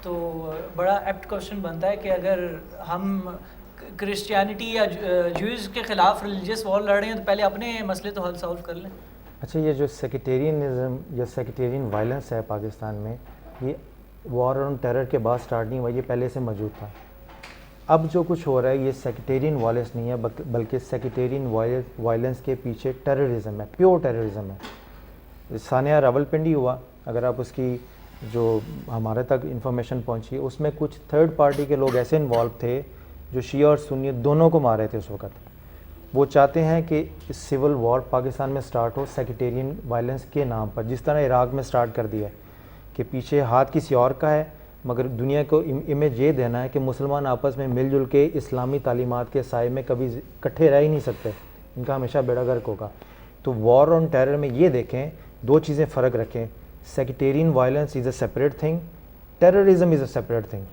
تو بڑا ایپٹ کوشچن بنتا ہے کہ اگر ہم کرسچینٹی یا جوز کے خلاف ریلیجیس وار لڑ رہے ہیں تو پہلے اپنے مسئلے تو حل سالو کر لیں. اچھا, یہ جو سیکٹیرینزم یا سیکٹیرین وائلنس ہے پاکستان میں, یہ وار آن ٹیرر کے بعد سٹارٹ نہیں ہوا, یہ پہلے سے موجود تھا. اب جو کچھ ہو رہا ہے یہ سیکٹیرین وائلنس نہیں ہے بلکہ سیکٹیرین وائلنس کے پیچھے ٹیررزم ہے, پیور ٹیررزم ہے. ثانیہ راولپنڈی ہوا, اگر آپ اس کی جو ہمارے تک انفارمیشن پہنچی ہے اس میں کچھ تھرڈ پارٹی کے لوگ ایسے انوالو تھے جو شیعہ اور سنی دونوں کو مارے تھے اس وقت. وہ چاہتے ہیں کہ سول وار پاکستان میں سٹارٹ ہو سیکٹیرین وائلنس کے نام پر, جس طرح عراق میں سٹارٹ کر دیا ہے کہ پیچھے ہاتھ کسی اور کا ہے, مگر دنیا کو امیج یہ دینا ہے کہ مسلمان آپس میں مل جل کے اسلامی تعلیمات کے سائے میں کبھی اکٹھے رہ ہی نہیں سکتے, ان کا ہمیشہ بیڑا غرق ہوگا. تو وار آن ٹیرر میں یہ دیکھیں, دو چیزیں فرق رکھیں. Sectarian violence is a separate thing, terrorism is a separate thing.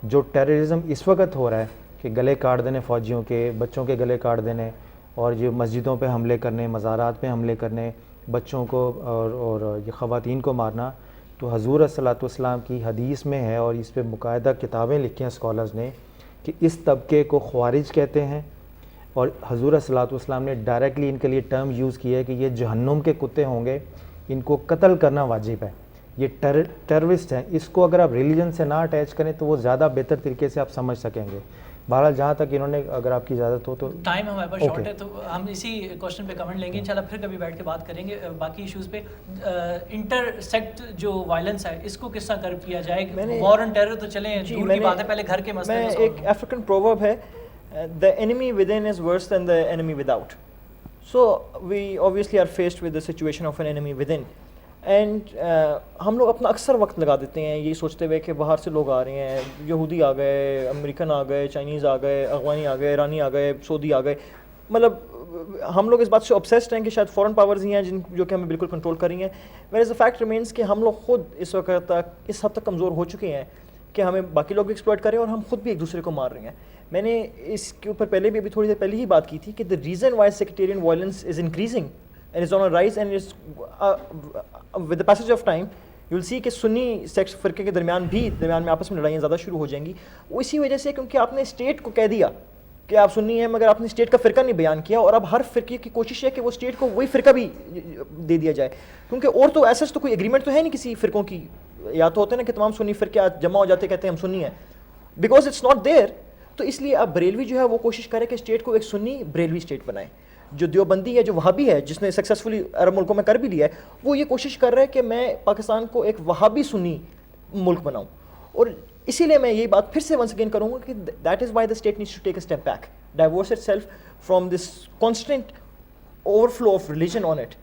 جو ٹیررزم اس وقت ہو رہا ہے کہ گلے کاٹ دینے فوجیوں کے, بچوں کے گلے کاٹ دینے, اور یہ مسجدوں پہ حملے کرنے, مزارات پہ حملے کرنے, بچوں کو اور یہ خواتین کو مارنا, تو حضور صلی اللہ علیہ وسلم کی حدیث میں ہے, اور اس پہ باقاعدہ کتابیں لکھی ہیں اسکالرز نے, کہ اس طبقے کو خوارج کہتے ہیں. اور حضور صلی اللہ علیہ وسلم نے ڈائریکٹلی ان کے لیے ٹرم یوز کی ہے کہ یہ جہنم کے کتے ہوں گے, ان کو قتل کرنا واجب ہے, یہ ٹیررسٹ ہیں. اس کو اگر آپ ریلیجن سے نہ اٹیچ کریں تو وہ زیادہ بہتر طریقے سے آپ سمجھ سکیں گے. بہرحال جہاں تک انہوں نے, اگر آپ کی اجازت ہو تو ٹائم ہمارے پاس شارٹ ہے, تو ہم اسی کوشچن پہ کمنٹ لیں گے انشاءاللہ, پھر کبھی بیٹھ کے بات کریں گے باقی ایشوز پہ. انٹر سیکٹ جو وائلنس ہے اس کو کس طرح کرب کیا جائے؟ وار آن ٹیرر تو چلیں دور کی بات ہے, پہلے گھر کے مسئلے میں ایک افریقن پروورب ہے, the enemy within is worse than the enemy without. So we obviously are faced with the situation of an enemy within. And ہم لوگ اپنا اکثر وقت لگا دیتے ہیں یہی سوچتے ہوئے کہ باہر سے لوگ آ رہے ہیں, یہودی آ گئے, امریکن آ گئے, چائنیز آ گئے, افغانی آ گئے, ایرانی آ گئے, سعودی آ گئے. مطلب ہم لوگ اس بات سے obsessed ہیں کہ شاید فورن پاورز ہی ہیں جو کہ ہمیں بالکل کنٹرول کر رہی ہیں. whereas the fact remains کہ ہم لوگ خود اس وقت تک اس حد تک کمزور ہو چکے ہیں کہ ہمیں باقی لوگ بھی ایکسپلوئٹ کریں, اور ہم خود بھی ایک دوسرے کو مار رہے ہیں. میں نے اس کے اوپر پہلے بھی ابھی تھوڑی دیر پہلے ہی بات کی تھی کہ the reason why sectarian violence is increasing and is on a rise and is with the passage of time you will see کہ سنی سیکٹ فرقے کے درمیان میں آپس میں لڑائیاں زیادہ شروع ہو جائیں گی. وہ اسی وجہ سے کیونکہ آپ نے اسٹیٹ کو کہہ دیا کہ آپ سنی ہیں, مگر آپ نے اسٹیٹ کا فرقہ نہیں بیان کیا, اور اب ہر فرقے کی کوشش ہے کہ وہ اسٹیٹ کو وہی فرقہ بھی دے دیا جائے. کیونکہ اور تو ایسا تو کوئی ایگریمنٹ تو ہے نہیں کسی فرقوں کی, یا تو ہوتے ہیں نا کہ تمام سنی فرقے جمع ہو جاتے کہتے ہیں ہم سنی ہیں, بیکاز اٹس ناٹ دیئر. تو اس لیے اب بریلوی جو ہے وہ کوشش کرے کہ اسٹیٹ کو ایک سنی بریلوی اسٹیٹ بنائے. جو دیوبندی ہے, جو وہابی ہے, جس نے سکسیزفلی عرب ملکوں میں کر بھی لیا ہے, وہ یہ کوشش کر رہا ہے کہ میں پاکستان کو ایک وہابی سنی ملک بناؤں. اور اسی لیے میں یہ بات پھر سے ونس اگین کروں گا کہ that is why the state needs to take a step back, divorce itself from this constant overflow of religion on it.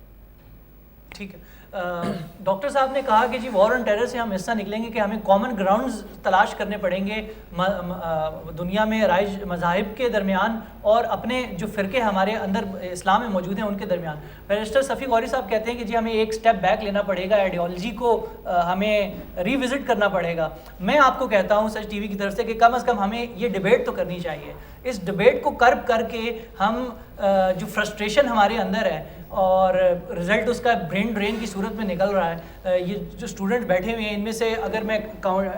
ٹھیک ہے. ڈاکٹر صاحب نے کہا کہ جی وار آن ٹیرر سے ہم اس طرح نکلیں گے کہ ہمیں کامن گراؤنڈز تلاش کرنے پڑیں گے دنیا میں رائج مذاہب کے درمیان اور اپنے جو فرقے ہمارے اندر اسلام میں موجود ہیں ان کے درمیان. بیرسٹر صفی غوری صاحب کہتے ہیں کہ جی ہمیں ایک سٹیپ بیک لینا پڑے گا, آئیڈیالوجی کو ہمیں ری وزٹ کرنا پڑے گا. میں آپ کو کہتا ہوں سچ ٹی وی کی طرف سے کہ کم از کم ہمیں یہ ڈبیٹ تو کرنی چاہیے. اس ڈبیٹ کو کرب کر کے ہم جو فرسٹریشن ہمارے اندر ہے اور رزلٹ اس کا برین ڈرین کی صورت میں نکل رہا ہے, یہ جو اسٹوڈنٹ بیٹھے ہوئے ہیں ان میں سے اگر میں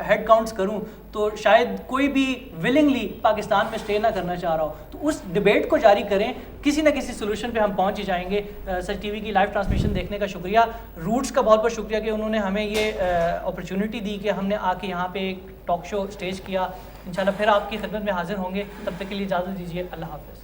ہیڈ کاؤنٹس کروں تو شاید کوئی بھی ولنگلی پاکستان میں اسٹے نہ کرنا چاہ رہا ہو. تو اس ڈبیٹ کو جاری کریں, کسی نہ کسی سولوشن پہ ہم پہنچ جائیں گے. سچ ٹی وی کی لائیو ٹرانسمیشن دیکھنے کا شکریہ. روٹس کا بہت بہت شکریہ کہ انہوں نے ہمیں یہ اپرچونٹی دی کہ ہم نے آ کے یہاں پہ ایک ٹاک شو اسٹیج کیا. انشاءاللہ پھر آپ کی خدمت میں حاضر ہوں گے, تب تک کے لیے اجازت دیجیے. اللہ حافظ.